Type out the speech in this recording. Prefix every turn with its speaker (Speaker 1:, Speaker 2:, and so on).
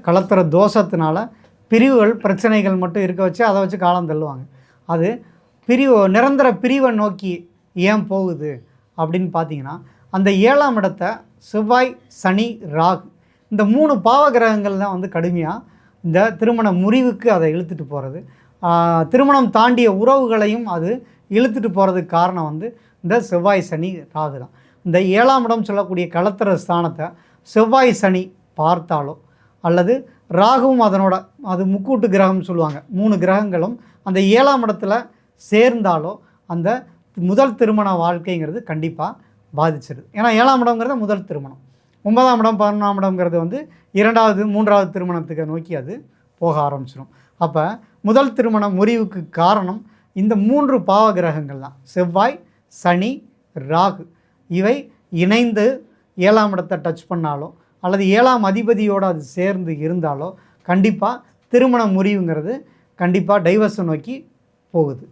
Speaker 1: கலத்திர தோஷத்தினால பிரிவுகள் பிரச்சனைகள் மட்டும் இருக்க வச்சு அதை வச்சு காலம் தள்ளுவாங்க. அது நிரந்தர பிரிவை நோக்கி ஏன் போகுது அப்படின்னு பார்த்தீங்கன்னா, அந்த 7ஆம் இடத்தை செவ்வாய், சனி, ராகு இந்த 3 பாவ கிரகங்கள் தான் கடுமையாக இந்த திருமண முறிவுக்கு அதை இழுத்துட்டு போகிறது. திருமணம் தாண்டிய உறவுகளையும் அது இழுத்துட்டு போகிறதுக்கு காரணம் இந்த செவ்வாய், சனி, ராகு தான். இந்த 7ஆம் இடம் சொல்லக்கூடிய கலத்திர ஸ்தானத்தை செவ்வாய், சனி பார்த்தாலோ அல்லது ராகுவும் அது முக்கூட்டு கிரகம்னு சொல்லுவாங்க, 3 கிரகங்களும் அந்த 7ஆம் இடத்துல சேர்ந்தாலோ அந்த முதல் திருமண வாழ்க்கைங்கிறது கண்டிப்பாக பாதிச்சிருது. ஏன்னா 7ஆம் இடம்ங்கிறது முதல் திருமணம், 9ஆம் இடம் 11ஆம் இடம்ங்கிறது 2வது 3வது திருமணத்துக்கு நோக்கி அது போக ஆரம்பிச்சிடும். அப்போ முதல் திருமண முறிவுக்கு காரணம் இந்த 3 பாவ கிரகங்கள் தான். செவ்வாய், சனி, ராகு இவை இணைந்து 7ஆம் இடத்தை டச் பண்ணாலோ அல்லது 7ஆம் அதிபதியோடு அது சேர்ந்து இருந்தாலோ கண்டிப்பாக திருமண முறிவுங்கிறது கண்டிப்பாக டைவர்ஸை நோக்கி போகுது.